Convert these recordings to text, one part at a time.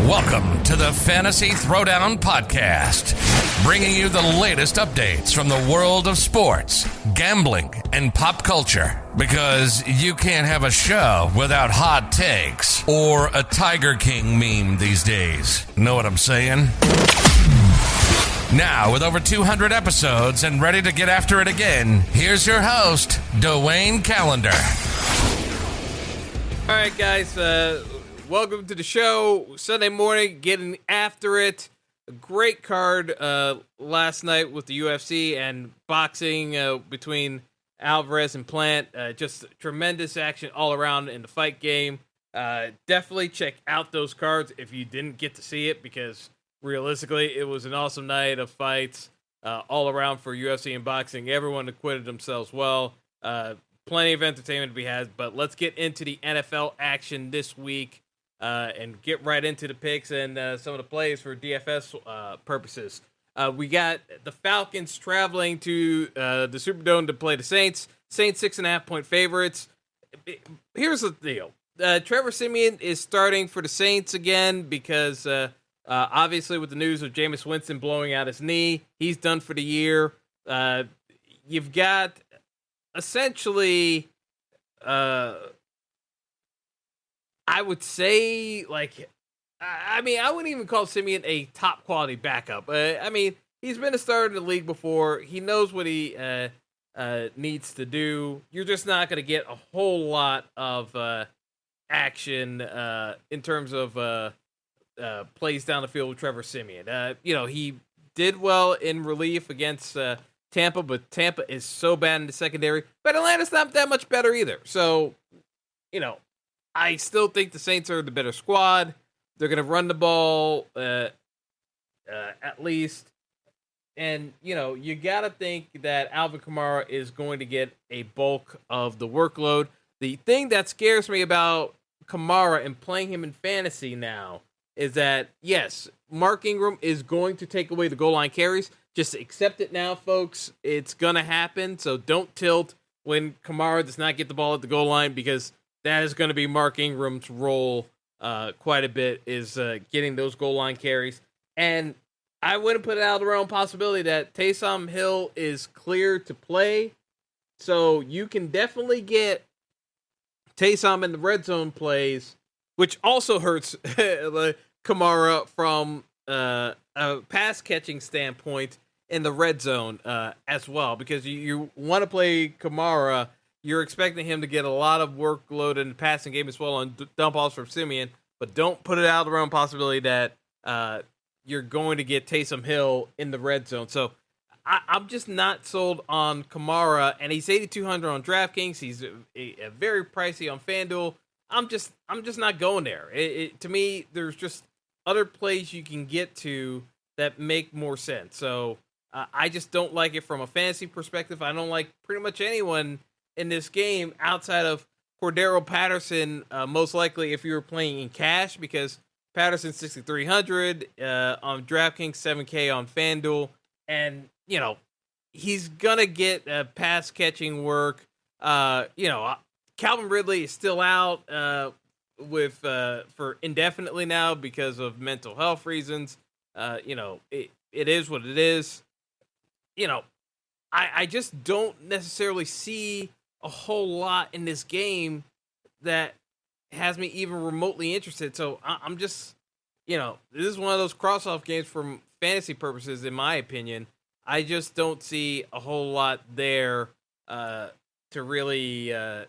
Welcome to the Fantasy Throwdown Podcast, bringing you the latest updates from the world of sports, gambling, and pop culture. Because you can't have a show without hot takes or a Tiger King meme these days. Know what I'm saying? Now, with over 200 episodes and ready to get after it again, here's your host, Dwayne Callender. All right, guys, welcome to the show. Sunday morning, getting after it. A great card last night with the UFC and boxing between Alvarez and Plant. Just tremendous action all around in the fight game. Definitely check out those cards if you didn't get to see it, because realistically, it was an awesome night of fights all around for UFC and boxing. Everyone acquitted themselves well. Plenty of entertainment to be had, but let's get into the NFL action this week and get right into the picks and some of the plays for DFS purposes. We got the Falcons traveling to the Superdome to play the Saints. Saints 6.5-point favorites. Here's the deal. Trevor Siemian is starting for the Saints again because obviously with the news of Jameis Winston blowing out his knee, he's done for the year. You've got essentially, I would say, like, I wouldn't even call Simeon a top quality backup. He's been a starter in the league before. He knows what he needs to do. You're just not going to get a whole lot of action in terms of plays down the field with Trevor Siemian. He did well in relief against Tampa, but Tampa is so bad in the secondary. But Atlanta's not that much better either. So, I still think the Saints are the better squad. They're going to run the ball at least. And, you got to think that Alvin Kamara is going to get a bulk of the workload. The thing that scares me about Kamara and playing him in fantasy now is that, yes, Mark Ingram is going to take away the goal line carries. Just accept it now, folks. It's going to happen. So don't tilt when Kamara does not get the ball at the goal line, because that is going to be Mark Ingram's role quite a bit, is getting those goal line carries. And I wouldn't put it out of the realm possibility that Taysom Hill is clear to play. So you can definitely get Taysom in the red zone plays, which also hurts Kamara from a pass catching standpoint in the red zone as well, because you want to play Kamara. You're expecting him to get a lot of workload in the passing game as well on dump offs from Simeon, but don't put it out of the realm possibility that you're going to get Taysom Hill in the red zone. So I'm just not sold on Kamara, and he's 8,200 on DraftKings. He's a very pricey on FanDuel. I'm just not going there. To me, there's just other plays you can get to that make more sense. So I just don't like it from a fantasy perspective. I don't like pretty much anyone in this game outside of Cordero Patterson, most likely if you were playing in cash, because Patterson's 6,300 on DraftKings, 7K on FanDuel, and he's gonna get pass catching work. Calvin Ridley is still out for indefinitely now because of mental health reasons. It is what it is. I just don't necessarily see a whole lot in this game that has me even remotely interested. So I'm just, this is one of those cross-off games from fantasy purposes, in my opinion. I just don't see a whole lot there to really try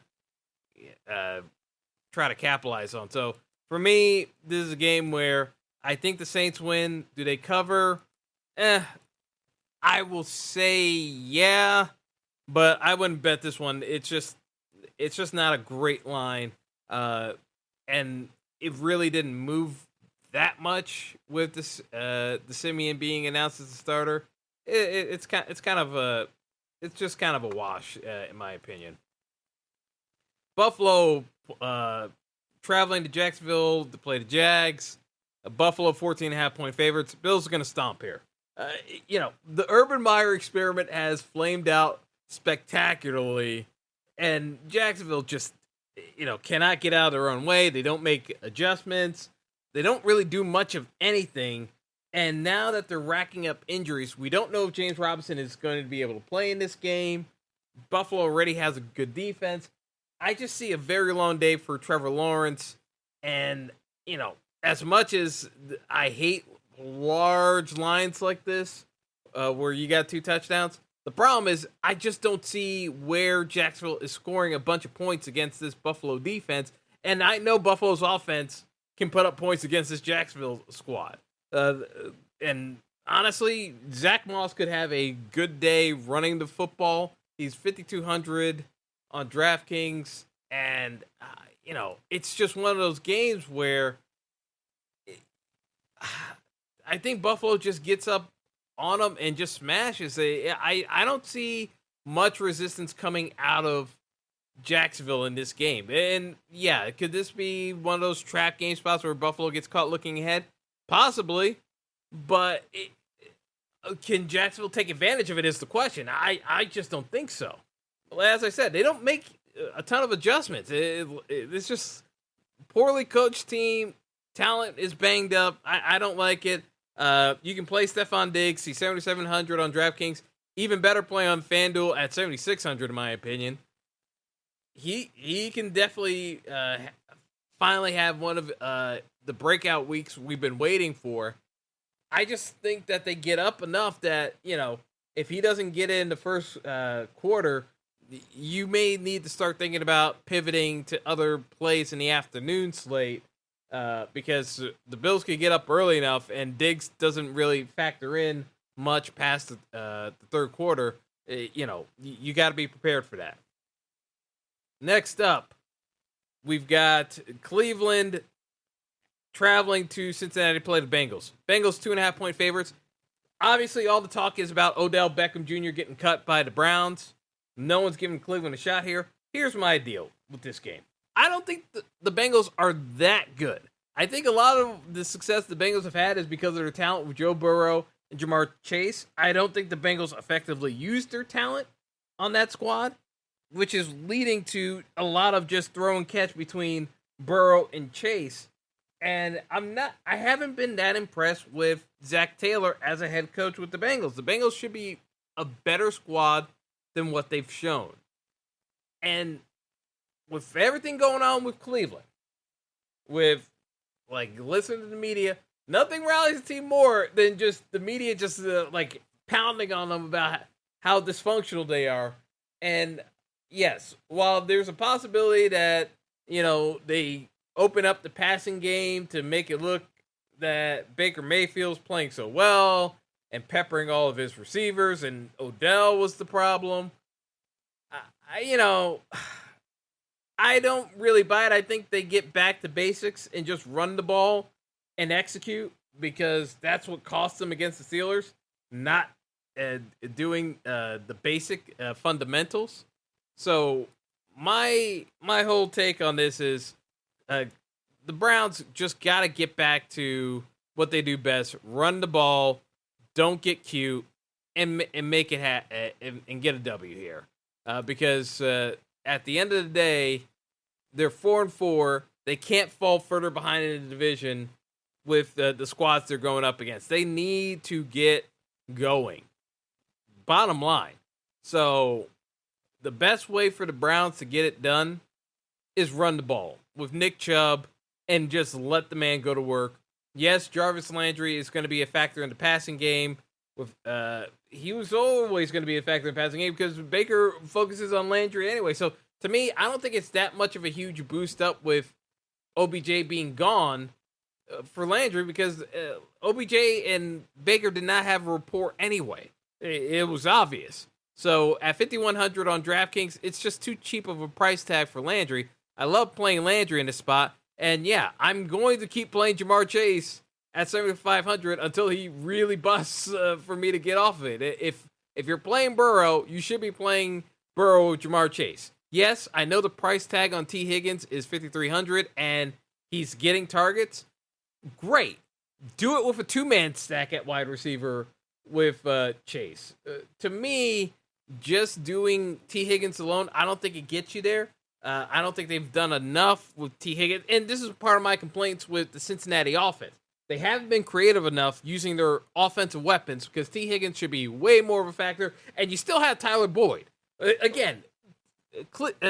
to capitalize on. So for me, this is a game where I think the Saints win. Do they cover? I will say yeah, but I wouldn't bet this one. It's just not a great line, and it really didn't move that much with this the Simeon being announced as a starter. It's just kind of a wash in my opinion. Buffalo traveling to Jacksonville to play the Jags. Buffalo 14.5-point favorites. Bills are going to stomp here. The Urban Meyer experiment has flamed out spectacularly, and Jacksonville just, cannot get out of their own way. They don't make adjustments. They don't really do much of anything. And now that they're racking up injuries, we don't know if James Robinson is going to be able to play in this game. Buffalo already has a good defense. I just see a very long day for Trevor Lawrence. And, as much as I hate large lines like this, where you got 2 touchdowns, the problem is I just don't see where Jacksonville is scoring a bunch of points against this Buffalo defense. And I know Buffalo's offense can put up points against this Jacksonville squad. And honestly, Zach Moss could have a good day running the football. He's 5,200 on DraftKings. And, it's just one of those games where I think Buffalo just gets up on them and just smashes. I don't see much resistance coming out of Jacksonville in this game. And yeah, could this be one of those trap game spots where Buffalo gets caught looking ahead? Possibly, but can Jacksonville take advantage of it is the question. I just don't think so. As I said, they don't make a ton of adjustments. It's just poorly coached team. Talent is banged up. I don't like it. You can play Stephon Diggs. He's 7,700 on DraftKings. Even better play on FanDuel at 7,600, in my opinion. He can definitely finally have one of the breakout weeks we've been waiting for. I just think that they get up enough that, if he doesn't get in the first quarter, you may need to start thinking about pivoting to other plays in the afternoon slate. Because the Bills can get up early enough, and Diggs doesn't really factor in much past the third quarter. You got to be prepared for that. Next up, we've got Cleveland traveling to Cincinnati to play the Bengals. Bengals 2.5-point favorites. Obviously, all the talk is about Odell Beckham Jr. getting cut by the Browns. No one's giving Cleveland a shot here. Here's my deal with this game. I don't think the Bengals are that good. I think a lot of the success the Bengals have had is because of their talent with Joe Burrow and Jamar Chase. I don't think the Bengals effectively used their talent on that squad, which is leading to a lot of just throw and catch between Burrow and Chase. And I haven't been that impressed with Zach Taylor as a head coach with the Bengals. The Bengals should be a better squad than what they've shown. And with everything going on with Cleveland, with listening to the media, nothing rallies the team more than just the media just pounding on them about how dysfunctional they are. And yes, while there's a possibility that, they open up the passing game to make it look that Baker Mayfield's playing so well and peppering all of his receivers and Odell was the problem, I don't really buy it. I think they get back to basics and just run the ball and execute, because that's what cost them against the Steelers, not doing the basic fundamentals. So my whole take on this is the Browns just got to get back to what they do best: run the ball, don't get cute, and make it and get a W here, because. At the end of the day, they're 4-4. They can't fall further behind in the division with the squads they're going up against. They need to get going. Bottom line. So the best way for the Browns to get it done is run the ball with Nick Chubb and just let the man go to work. Yes, Jarvis Landry is going to be a factor in the passing game. He was always going to be a factor in the passing game because Baker focuses on Landry anyway. So to me, I don't think it's that much of a huge boost up with OBJ being gone for Landry, because OBJ and Baker did not have a rapport anyway. It was obvious. So at 5,100 on DraftKings, it's just too cheap of a price tag for Landry. I love playing Landry in this spot. And yeah, I'm going to keep playing Jamar Chase at 7,500 until he really busts for me to get off of it. If you're playing Burrow, you should be playing Burrow with Jamar Chase. Yes, I know the price tag on T. Higgins is 5,300 and he's getting targets. Great. Do it with a two-man stack at wide receiver with Chase. To me, just doing T. Higgins alone, I don't think it gets you there. I don't think they've done enough with T. Higgins. And this is part of my complaints with the Cincinnati offense. They haven't been creative enough using their offensive weapons because T. Higgins should be way more of a factor. And you still have Tyler Boyd. Again,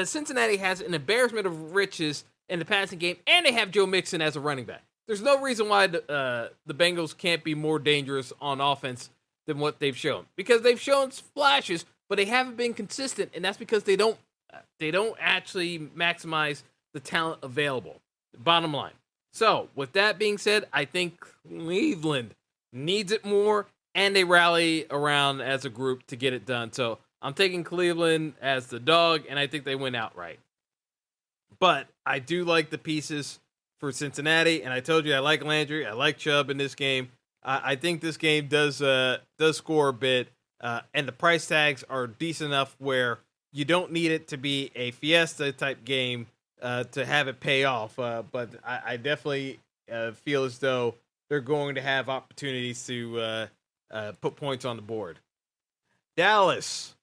Cincinnati has an embarrassment of riches in the passing game, and they have Joe Mixon as a running back. There's no reason why the Bengals can't be more dangerous on offense than what they've shown. Because they've shown flashes, but they haven't been consistent, and that's because they don't actually maximize the talent available. Bottom line. So, with that being said, I think Cleveland needs it more, and they rally around as a group to get it done. So, I'm taking Cleveland as the dog, and I think they win outright. But I do like the pieces for Cincinnati, and I told you I like Landry, I like Chubb in this game. I think this game does score a bit, and the price tags are decent enough where you don't need it to be a fiesta type game to have it pay off. But I definitely feel as though they're going to have opportunities to put points on the board. Dallas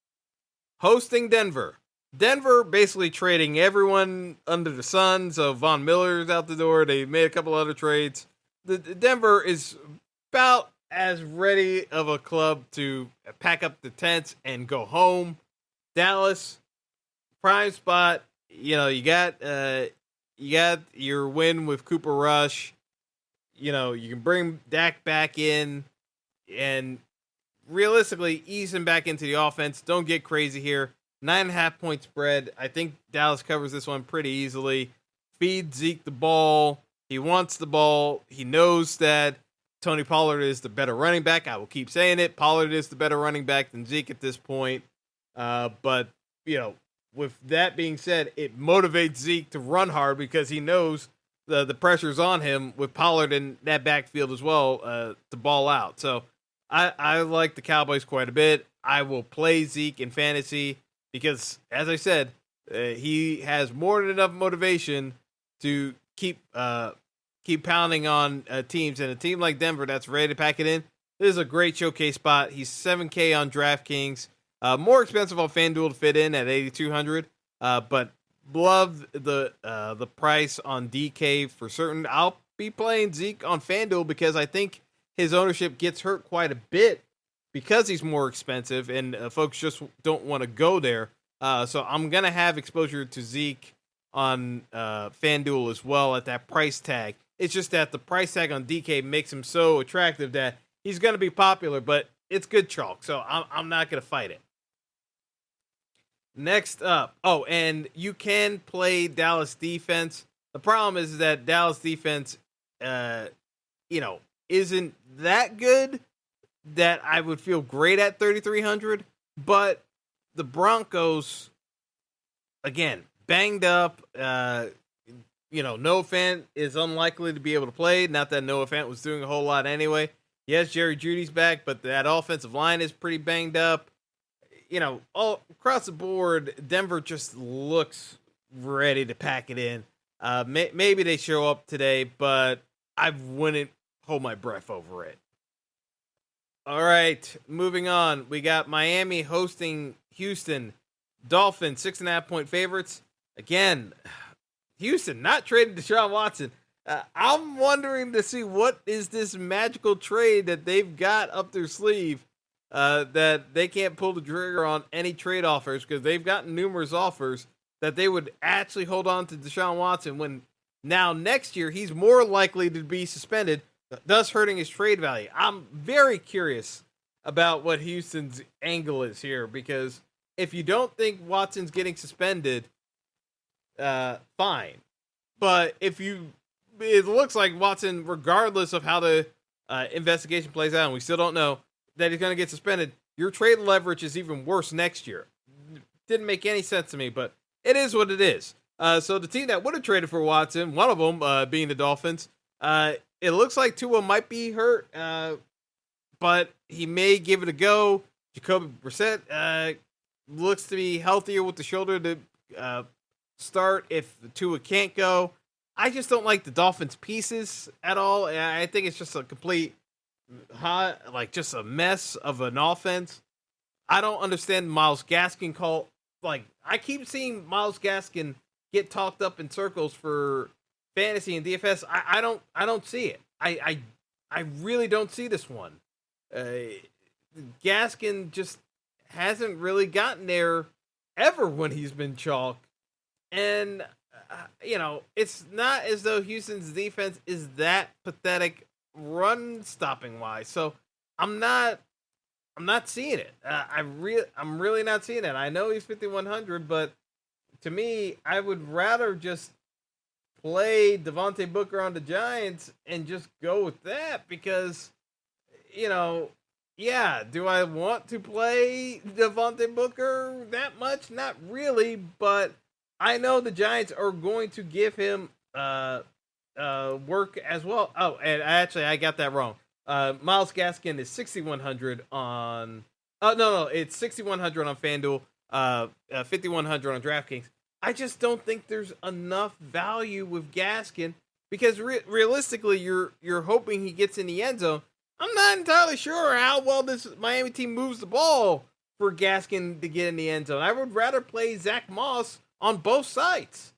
hosting Denver. Denver basically trading everyone under the sun. So Von Miller's out the door. They made a couple other trades. The Denver is about as ready of a club to pack up the tents and go home. Dallas, prime spot. You know, you got your win with Cooper Rush. You know, you can bring Dak back in and realistically ease him back into the offense. Don't get crazy here. 9.5 point spread. I think Dallas covers this one pretty easily. Feed Zeke the ball. He wants the ball. He knows that Tony Pollard is the better running back. I will keep saying it. Pollard is the better running back than Zeke at this point. But, you know, with that being said, it motivates Zeke to run hard because he knows the pressure's on him with Pollard in that backfield as well to ball out. So I like the Cowboys quite a bit. I will play Zeke in fantasy because, as I said, he has more than enough motivation to keep pounding on teams. And a team like Denver that's ready to pack it in, this is a great showcase spot. He's $7K on DraftKings. More expensive on FanDuel to fit in at $8,200. But love the price on DK for certain. I'll be playing Zeke on FanDuel because I think his ownership gets hurt quite a bit because he's more expensive and folks just don't want to go there. So I'm going to have exposure to Zeke on FanDuel as well at that price tag. It's just that the price tag on DK makes him so attractive that he's going to be popular, but it's good chalk. So I'm not going to fight it. Next up. Oh, and you can play Dallas defense. The problem is that Dallas defense, isn't that good that I would feel great at 3,300. But the Broncos, again, banged up. Noah Fant is unlikely to be able to play. Not that Noah Fant was doing a whole lot anyway. Yes, Jerry Jeudy's back, but that offensive line is pretty banged up. All across the board, Denver just looks ready to pack it in. Maybe they show up today, but I wouldn't hold my breath over it. All right, moving on. We got Miami hosting Houston. Dolphin, 6.5 point favorites. Again, Houston not trading Deshaun Watson. I'm wondering to see what is this magical trade that they've got up their sleeve that they can't pull the trigger on any trade offers because they've gotten numerous offers that they would actually hold on to Deshaun Watson when now next year he's more likely to be suspended, thus hurting his trade value. I'm very curious about what Houston's angle is here because if you don't think Watson's getting suspended, fine. But it looks like Watson, regardless of how the investigation plays out, and we still don't know, that he's going to get suspended, your trade leverage is even worse next year. Didn't make any sense to me, but it is what it is. So the team that would have traded for Watson, one of them being the Dolphins, it looks like Tua might be hurt, but he may give it a go. Jacoby Brissett looks to be healthier with the shoulder to start if Tua can't go. I just don't like the Dolphins pieces at all. I think it's just a complete just a mess of an offense. I don't understand Myles Gaskin call. I keep seeing Myles Gaskin get talked up in circles for fantasy and DFS. I don't see it. I really don't see this one. Gaskin just hasn't really gotten there ever when he's been chalk. And, it's not as though Houston's defense is that pathetic run stopping wise. So I'm not seeing it. I'm really not seeing it. I know he's 5,100, but to me, I would rather just play Devontae Booker on the Giants and just go with that because, do I want to play Devontae Booker that much? Not really, but I know the Giants are going to give him work as well. Oh, and I got that wrong. Myles Gaskin is 6,100 on. Oh no, it's 6,100 on FanDuel, 5,100 on DraftKings. I just don't think there's enough value with Gaskin because realistically, you're hoping he gets in the end zone. I'm not entirely sure how well this Miami team moves the ball for Gaskin to get in the end zone. I would rather play Zach Moss on both sides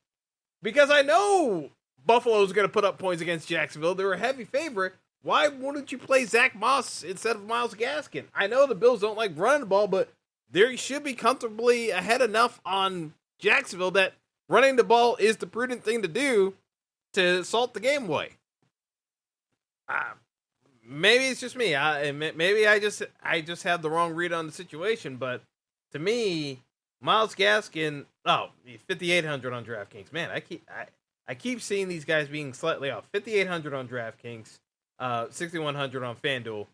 because I know Buffalo's going to put up points against Jacksonville. They're a heavy favorite. Why wouldn't you play Zach Moss instead of Myles Gaskin? I know the Bills don't like running the ball, but they should be comfortably ahead enough on Jacksonville that running the ball is the prudent thing to do to salt the game away. Maybe it's just me. Maybe I just have the wrong read on the situation. But to me, Myles Gaskin, 5,800 on DraftKings. Man, I keep seeing these guys being slightly off. 5,800 on DraftKings, 6,100 on FanDuel.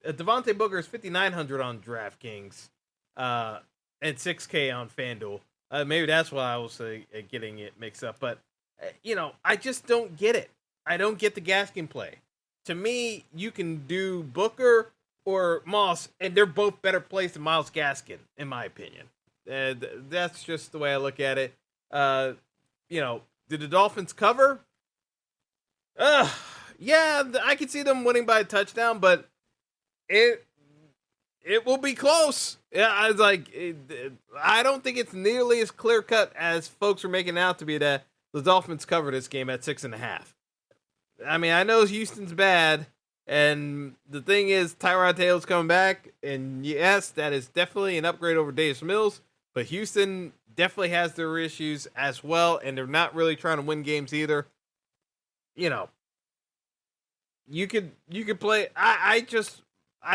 Devontae Booker is 5,900 on DraftKings, and 6K on FanDuel. Maybe that's why I was getting it mixed up. But, I just don't get it. I don't get the Gaskin play. To me, you can do Booker or Moss, and they're both better plays than Myles Gaskin, in my opinion. That's just the way I look at it. Did the Dolphins cover? Yeah, I could see them winning by a touchdown, but it will be close. Yeah, I don't think it's nearly as clear cut as folks are making it out to be that the Dolphins cover this game at 6.5. I mean, I know Houston's bad, and the thing is, Tyrod Taylor's coming back, and yes, that is definitely an upgrade over Davis Mills, but Houston definitely has their issues as well, and they're not really trying to win games either. You could play. I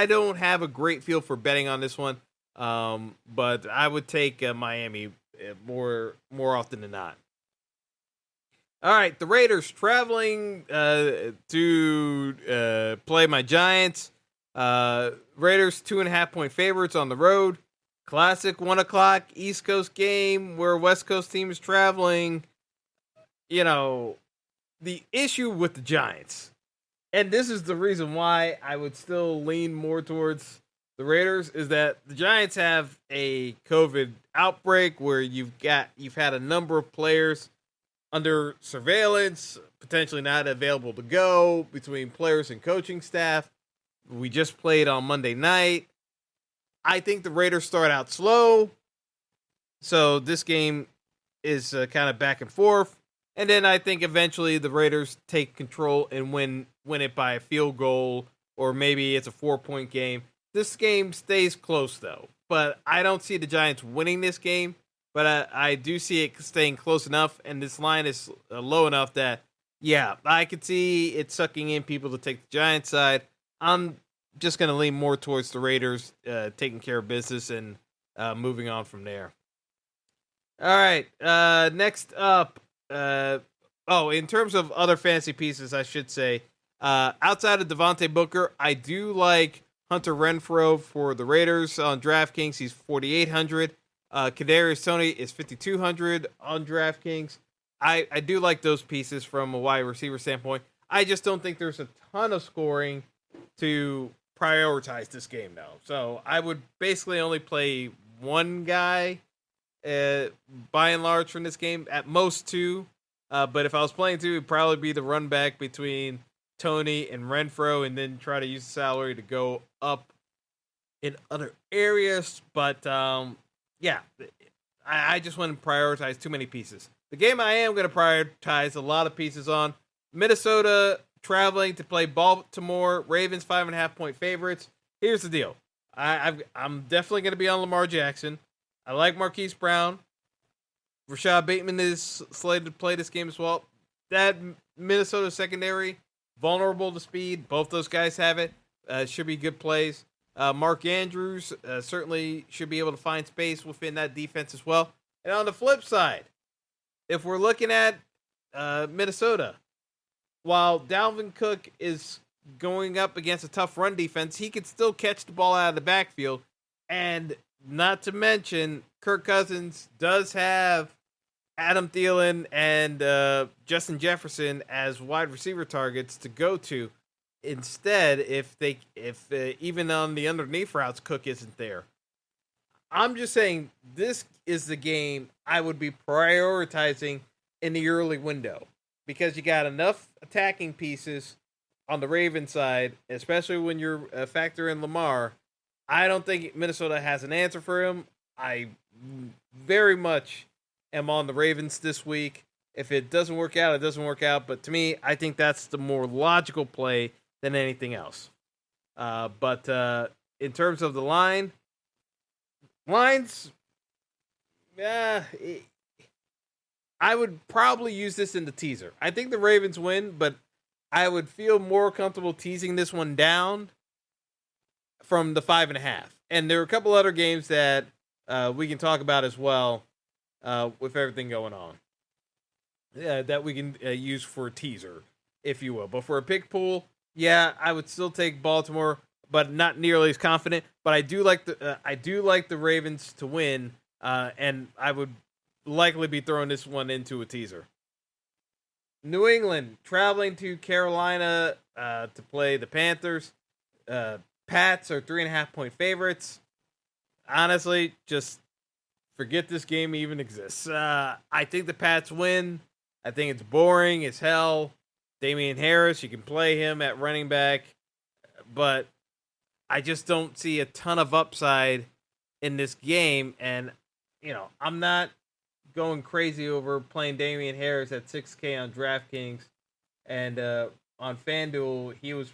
don't have a great feel for betting on this one, but I would take Miami more often than not. All right, the Raiders traveling to play my Giants. Raiders 2.5-point favorites on the road. Classic 1:00 East Coast game where West Coast team is traveling. The issue with the Giants, and this is the reason why I would still lean more towards the Raiders, is that the Giants have a COVID outbreak where you've had a number of players under surveillance, potentially not available to go between players and coaching staff. We just played on Monday night. I think the Raiders start out slow, so this game is kind of back and forth. And then I think eventually the Raiders take control and win it by a field goal, or maybe it's a 4-point game. This game stays close, though. But I don't see the Giants winning this game. But I do see it staying close enough, and this line is low enough that, yeah, I could see it sucking in people to take the Giants side. I'm just going to lean more towards the Raiders taking care of business and moving on from there. All right, next up. In terms of other fantasy pieces, I should say, outside of Devontae Booker, I do like Hunter Renfrow for the Raiders on DraftKings. He's 4,800. Kadarius Toney is 5,200 on DraftKings. I do like those pieces from a wide receiver standpoint. I just don't think there's a ton of scoring to prioritize this game now. So I would basically only play one guy by and large from this game, at most two. But if I was playing two, it'd probably be the run back between Toney and Renfrow, and then try to use the salary to go up in other areas. But I just want to prioritize too many pieces. The game I am going to prioritize a lot of pieces on: Minnesota traveling to play Baltimore Ravens, 5.5-point favorites. Here's the deal: I'm definitely going to be on Lamar Jackson. I like Marquise Brown. Rashad Bateman is slated to play this game as well. That Minnesota secondary, vulnerable to speed. Both those guys have it. Should be good plays. Mark Andrews certainly should be able to find space within that defense as well. And on the flip side, if we're looking at Minnesota, while Dalvin Cook is going up against a tough run defense, he can still catch the ball out of the backfield. And not to mention, Kirk Cousins does have Adam Thielen and Justin Jefferson as wide receiver targets to go to. Instead, if even on the underneath routes, Cook isn't there. I'm just saying this is the game I would be prioritizing in the early window because you got enough attacking pieces on the Ravens side, especially when you're factor in Lamar. I don't think Minnesota has an answer for him. I very much am on the Ravens this week. If it doesn't work out, it doesn't work out. But to me, I think that's the more logical play than anything else. But in terms of the lines, I would probably use this in the teaser. I think the Ravens win, but I would feel more comfortable teasing this one down from the 5.5. And there are a couple other games that we can talk about as well with everything going on that we can use for a teaser, if you will. But for a pick pool, yeah, I would still take Baltimore, but not nearly as confident. But I do like the Ravens to win, and I would likely be throwing this one into a teaser. New England traveling to Carolina to play the Panthers. Pats are 3.5-point favorites. Honestly, just forget this game even exists. I think the Pats win. I think it's boring as hell. Damian Harris, you can play him at running back, but I just don't see a ton of upside in this game. And, I'm not going crazy over playing Damian Harris at 6K on DraftKings. And on FanDuel, he was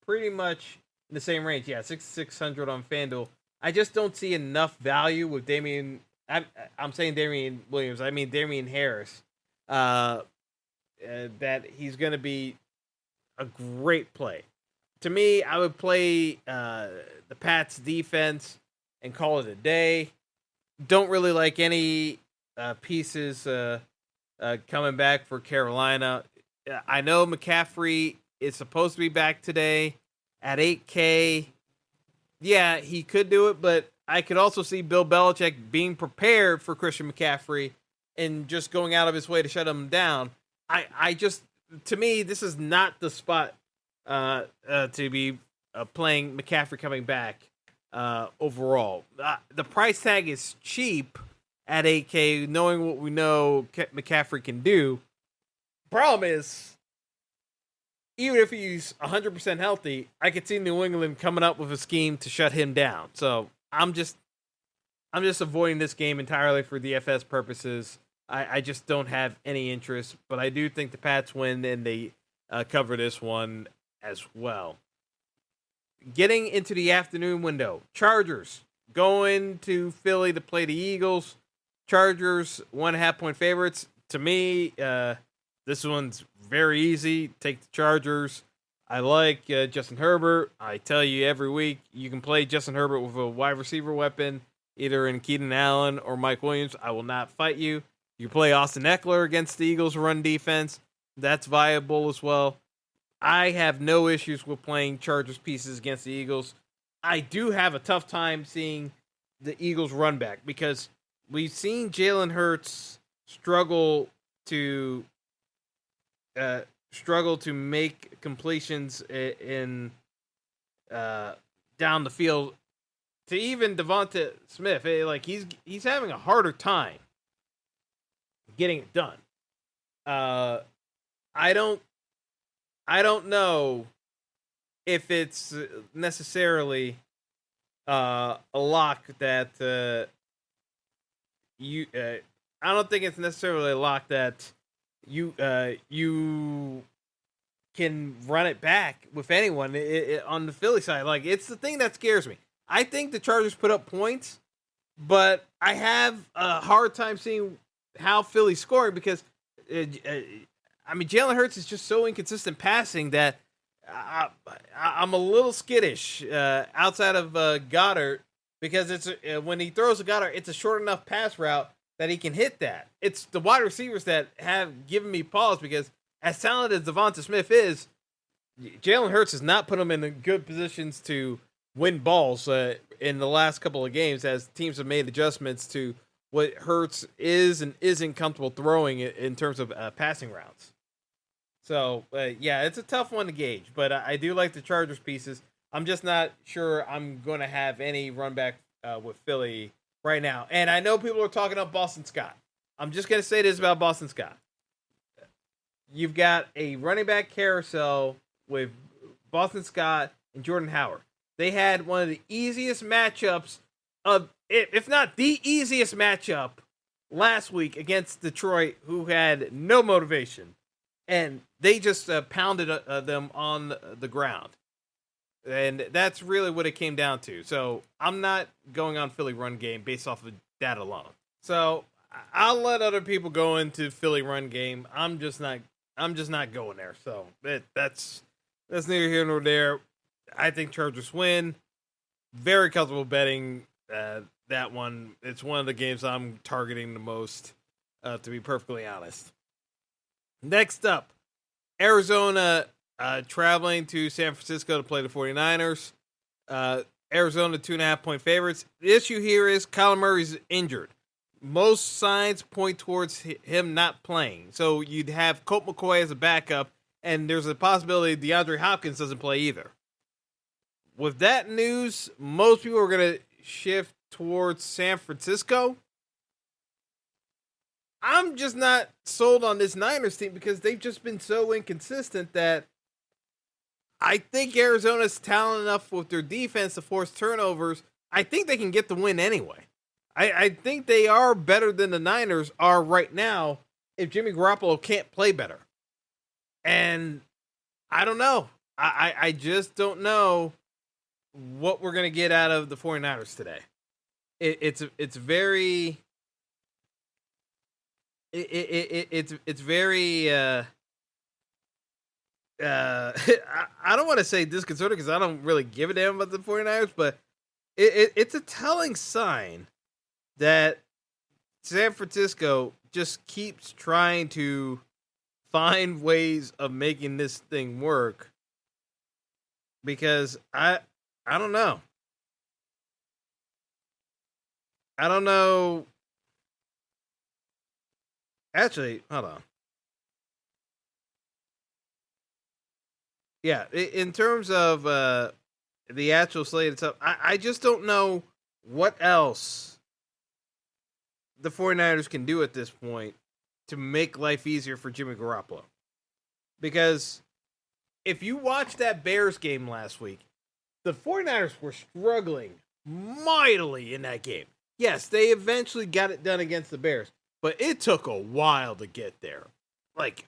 pretty much in the same range. Yeah, 6,600 on FanDuel. I just don't see enough value with Damian. I'm saying Damian Williams. I mean Damian Harris. That he's going to be a great play. To me, I would play the Pats defense and call it a day. Don't really like any pieces coming back for Carolina. I know McCaffrey is supposed to be back today at 8K. Yeah, he could do it, but I could also see Bill Belichick being prepared for Christian McCaffrey and just going out of his way to shut him down. To me, this is not the spot to be playing McCaffrey coming back overall. The price tag is cheap at 8K, knowing what we know McCaffrey can do. Problem is, even if he's 100% healthy, I could see New England coming up with a scheme to shut him down. So I'm just avoiding this game entirely for DFS purposes. I just don't have any interest, but I do think the Pats win and they cover this one as well. Getting into the afternoon window, Chargers going to Philly to play the Eagles. Chargers 1.5-point favorites. To me, this one's very easy. Take the Chargers. I like Justin Herbert. I tell you every week, you can play Justin Herbert with a wide receiver weapon, either in Keenan Allen or Mike Williams. I will not fight you. You play Austin Eckler against the Eagles' run defense. That's viable as well. I have no issues with playing Chargers pieces against the Eagles. I do have a tough time seeing the Eagles run back because we've seen Jalen Hurts struggle to make completions in down the field to even Devonta Smith. Like he's having a harder time getting it done. I don't know if it's necessarily a lock that I don't think it's necessarily a lock that you can run it back with anyone on the Philly side. Like, it's the thing that scares me. I think the Chargers put up points, but I have a hard time seeing how Philly's scoring because, Jalen Hurts is just so inconsistent passing that I'm a little skittish outside of Goddard because it's when he throws a Goddard, it's a short enough pass route that he can hit that. It's the wide receivers that have given me pause because as talented as Devonta Smith is, Jalen Hurts has not put him in good positions to win balls in the last couple of games as teams have made adjustments to what Hurts is and isn't comfortable throwing in terms of passing routes. So, it's a tough one to gauge, but I do like the Chargers pieces. I'm just not sure I'm going to have any run back with Philly right now. And I know people are talking up Boston Scott. I'm just going to say this about Boston Scott. You've got a running back carousel with Boston Scott and Jordan Howard. They had one of the easiest matchups if not the easiest matchup last week against Detroit, who had no motivation. And they just pounded them on the ground. And that's really what it came down to. So I'm not going on Philly run game based off of that alone. So I'll let other people go into Philly run game. I'm just not going there. So that's neither here nor there. I think Chargers win. Very comfortable betting that one. It's one of the games I'm targeting the most, to be perfectly honest. Next up, Arizona traveling to San Francisco to play the 49ers. Arizona 2.5-point favorites. The issue here is Kyler Murray's injured. Most signs point towards him not playing. So you'd have Colt McCoy as a backup, and there's a possibility DeAndre Hopkins doesn't play either. With that news, most people are going to shift towards San Francisco. I'm just not sold on this Niners team because they've just been so inconsistent that I think Arizona's talented enough with their defense to force turnovers. I think they can get the win anyway. I think they are better than the Niners are right now if Jimmy Garoppolo can't play better. And I don't know. I just don't know what we're going to get out of the 49ers today. It's very... It's very I don't want to say disconcerting because I don't really give a damn about the 49ers, but it's a telling sign that San Francisco just keeps trying to find ways of making this thing work because I don't know. I don't know. Actually, hold on. Yeah, in terms of the actual slate itself, I just don't know what else the 49ers can do at this point to make life easier for Jimmy Garoppolo. Because if you watched that Bears game last week, the 49ers were struggling mightily in that game. Yes, they eventually got it done against the Bears. But it took a while to get there. Like,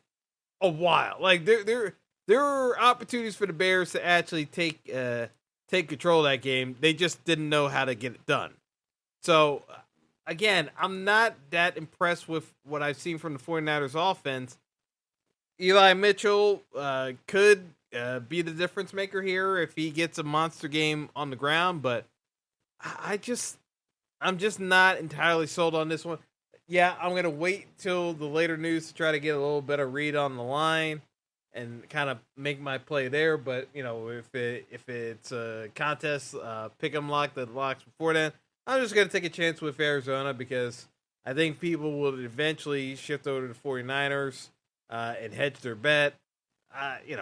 a while. Like, there were opportunities for the Bears to actually take control of that game. They just didn't know how to get it done. So, again, I'm not that impressed with what I've seen from the 49ers offense. Eli Mitchell could be the difference maker here if he gets a monster game on the ground. But I'm just not entirely sold on this one. Yeah, I'm going to wait till the later news to try to get a little better read on the line and kind of make my play there. But, if it's a contest, pick 'em lock that locks before then, I'm just going to take a chance with Arizona because I think people will eventually shift over to the 49ers and hedge their bet. I'd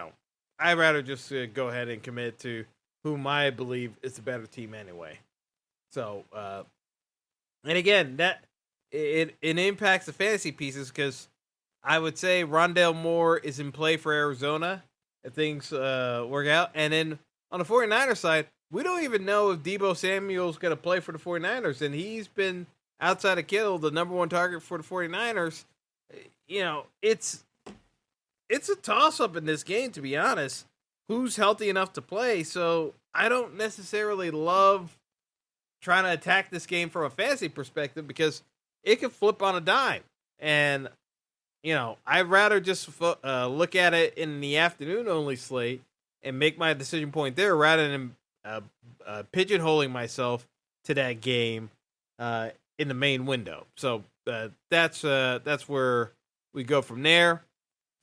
rather just go ahead and commit to whom I believe is the better team anyway. So, and again, it impacts the fantasy pieces because I would say Rondale Moore is in play for Arizona if things work out. And then on the 49ers side, we don't even know if Deebo Samuel's going to play for the 49ers. And he's been outside of Kittle, the number one target for the 49ers, it's a toss-up in this game, to be honest. Who's healthy enough to play? So I don't necessarily love trying to attack this game from a fantasy perspective because it could flip on a dime. And, I'd rather just look at it in the afternoon-only slate and make my decision point there rather than pigeonholing myself to that game in the main window. So that's where we go from there.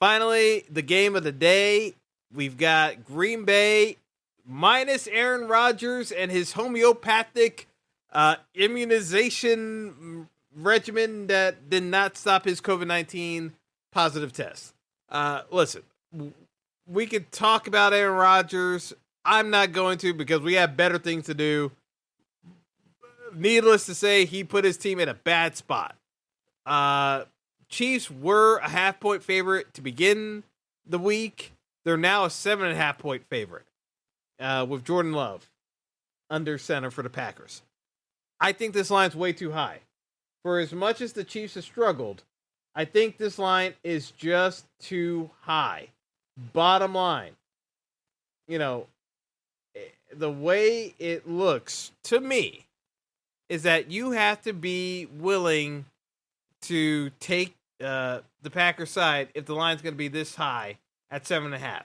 Finally, the game of the day. We've got Green Bay minus Aaron Rodgers and his homeopathic immunization regimen that did not stop his COVID-19 positive test. Listen, we could talk about Aaron Rodgers. I'm not going to because we have better things to do. Needless to say, he put his team in a bad spot. Chiefs were a 0.5-point favorite to begin the week. They're now a 7.5-point favorite with Jordan Love under center for the Packers. I think this line's way too high. For as much as the Chiefs have struggled, I think this line is just too high. Bottom line, the way it looks to me is that you have to be willing to take the Packers side if the line's going to be this high at 7.5.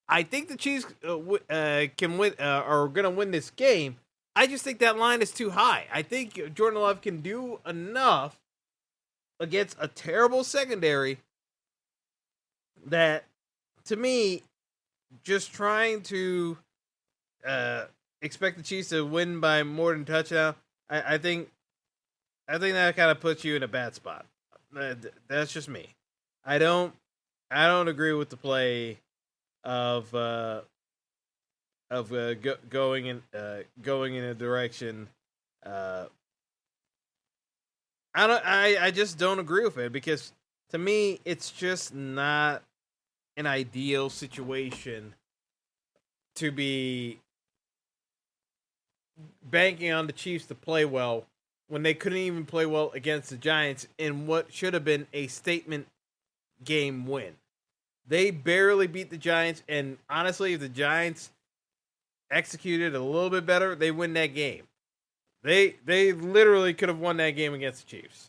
I think the Chiefs can win, are going to win this game. I just think that line is too high. I think Jordan Love can do enough against a terrible secondary that, to me, just trying to expect the Chiefs to win by more than a touchdown, I think that kind of puts you in a bad spot. That's just me. I don't agree with the play of going in a direction. I just don't agree with it because to me it's just not an ideal situation to be banking on the Chiefs to play well when they couldn't even play well against the Giants in what should have been a statement game win. They barely beat the Giants, and honestly, if the Giants executed a little bit better, they win that game. They literally could have won that game against the Chiefs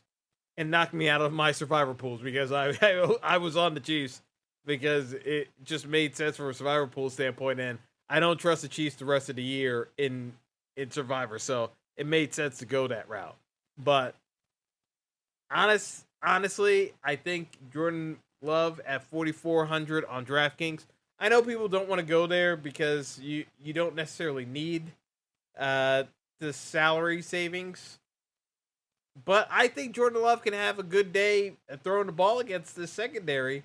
and knocked me out of my survivor pools because I was on the Chiefs because it just made sense from a survivor pool standpoint, and I don't trust the Chiefs the rest of the year in Survivor, so it made sense to go that route. But honestly, I think Jordan Love at 4,400 on DraftKings. I know people don't want to go there because you don't necessarily need the salary savings. But I think Jordan Love can have a good day throwing the ball against the secondary,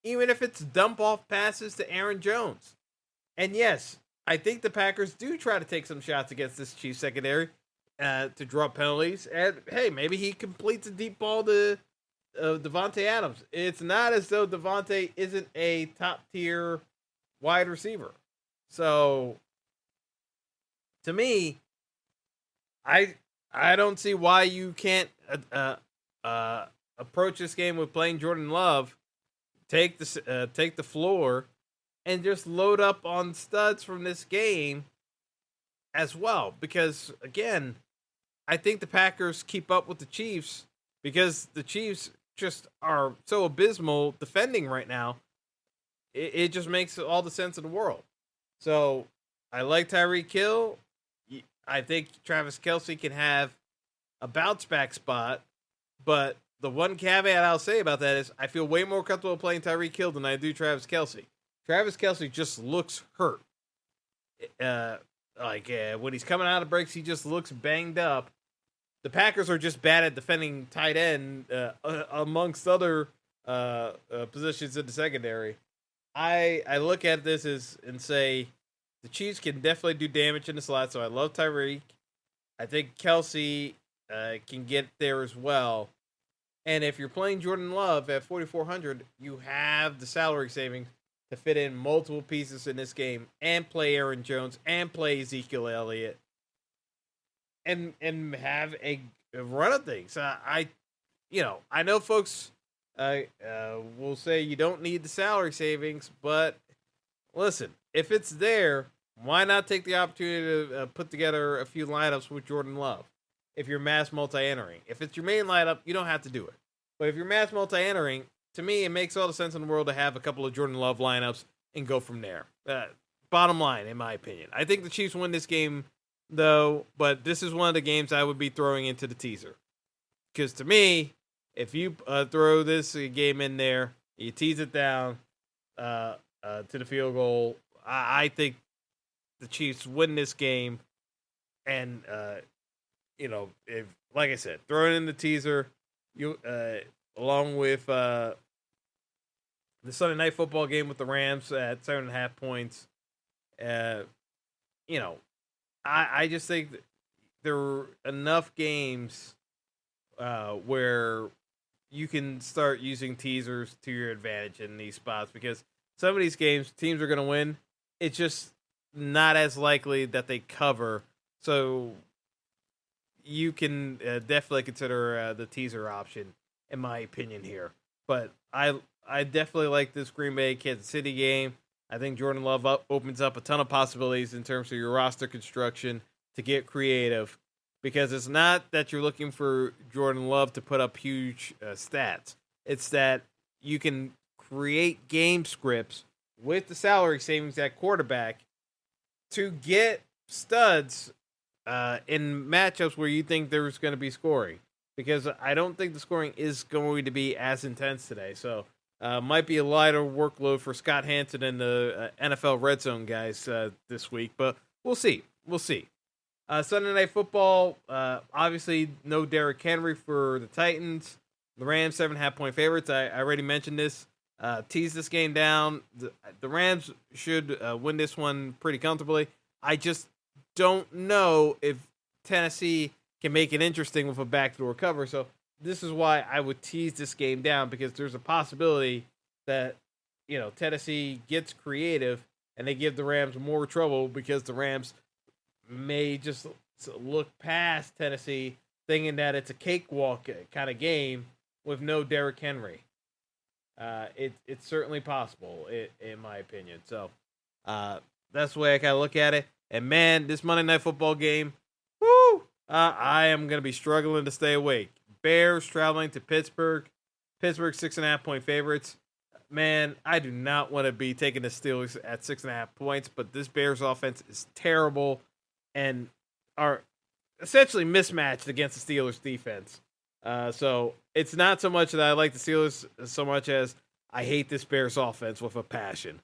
even if it's dump off passes to Aaron Jones. And yes, I think the Packers do try to take some shots against this Chiefs secondary to draw penalties. And hey, maybe he completes a deep ball to Devontae Adams. It's not as though Devontae isn't a top tier wide receiver. So to me, I don't see why you can't approach this game with playing Jordan Love, take the floor, and just load up on studs from this game as well. Because again, I think the Packers keep up with the Chiefs because the Chiefs just are so abysmal defending right now. It just makes all the sense in the world. So I like Tyreek Hill. I think Travis Kelce can have a bounce back spot, but the one caveat I'll say about that is I feel way more comfortable playing Tyreek Hill than I do Travis Kelce. Travis Kelce just looks hurt. When he's coming out of breaks, he just looks banged up. The Packers are just bad at defending tight end, amongst other positions in the secondary. I look at this and say the Chiefs can definitely do damage in the slot, so I love Tyreek. I think Kelce can get there as well. And if you're playing Jordan Love at 4,400, you have the salary savings to fit in multiple pieces in this game and play Aaron Jones and play Ezekiel Elliott and have running things. I know folks will say you don't need the salary savings, but listen, if it's there, why not take the opportunity to put together a few lineups with Jordan Love? If you're mass multi-entering, if it's your main lineup, you don't have to do it. But if you're mass multi-entering, to me, it makes all the sense in the world to have a couple of Jordan Love lineups and go from there. Bottom line, in my opinion, I think the Chiefs win this game, though. But this is one of the games I would be throwing into the teaser, because to me, if you throw this game in there, you tease it down to the field goal, I think the Chiefs win this game. And if, like I said, throw it in the teaser, you along with the Sunday Night Football game with the Rams at 7.5 points. I just think that there are enough games where you can start using teasers to your advantage in these spots, because some of these games teams are going to win. It's just not as likely that they cover. So you can definitely consider the teaser option, in my opinion, here. But I definitely like this Green Bay Kansas City game. I think Jordan Love opens up a ton of possibilities in terms of your roster construction to get creative, because it's not that you're looking for Jordan Love to put up huge stats. It's that you can create game scripts with the salary savings at quarterback to get studs in matchups where you think there's going to be scoring, because I don't think the scoring is going to be as intense today. So might be a lighter workload for Scott Hanson and the NFL Red Zone guys this week, but we'll see. Sunday Night Football, obviously no Derrick Henry for the Titans. The Rams 7.5 point favorites. I already mentioned this. Tease this game down. The Rams should win this one pretty comfortably. I just don't know if Tennessee can make it interesting with a backdoor cover. So this is why I would tease this game down, because there's a possibility that Tennessee gets creative and they give the Rams more trouble, because the Rams may just look past Tennessee thinking that it's a cakewalk kind of game with no Derrick Henry. It's certainly possible, in my opinion. So that's the way I kind of look at it. And man, this Monday Night Football game, woo! I am going to be struggling to stay awake. Bears traveling to Pittsburgh. Pittsburgh 6.5 point favorites. Man, I do not want to be taking the Steelers at 6.5 points, but this Bears offense is terrible and are essentially mismatched against the Steelers defense. So it's not so much that I like the Steelers so much as I hate this Bears offense with a passion.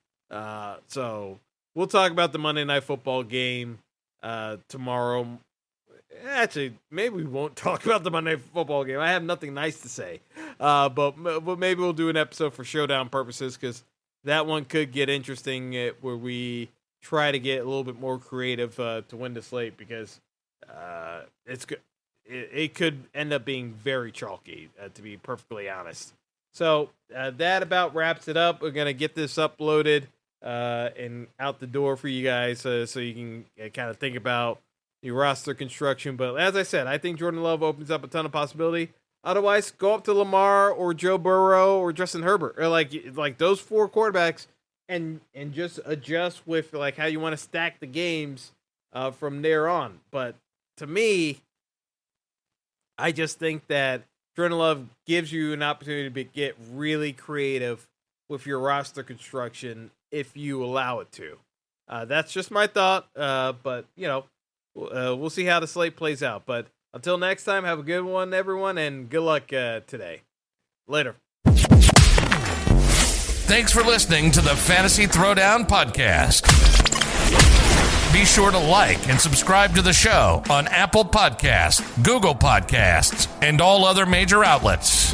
So we'll talk about the Monday Night Football game tomorrow. Actually, maybe we won't talk about the Monday Night Football game. I have nothing nice to say. But maybe we'll do an episode for showdown purposes, because that one could get interesting where we try to get a little bit more creative to win the slate, because it could end up being very chalky, to be perfectly honest. So that about wraps it up. We're going to get this uploaded and out the door for you guys so you can kind of think about your roster construction. But as I said, I think Jordan Love opens up a ton of possibility. Otherwise, go up to Lamar or Joe Burrow or Justin Herbert, or like those four quarterbacks, and just adjust with like how you want to stack the games from there on. But to me, I just think that Jordan Love gives you an opportunity to get really creative with your roster construction if you allow it to. That's just my thought, but we'll see how the slate plays out. But until next time, have a good one, everyone, and good luck today. Later. Thanks for listening to the Fantasy Throwdown Podcast. Be sure to like and subscribe to the show on Apple Podcasts, Google Podcasts, and all other major outlets.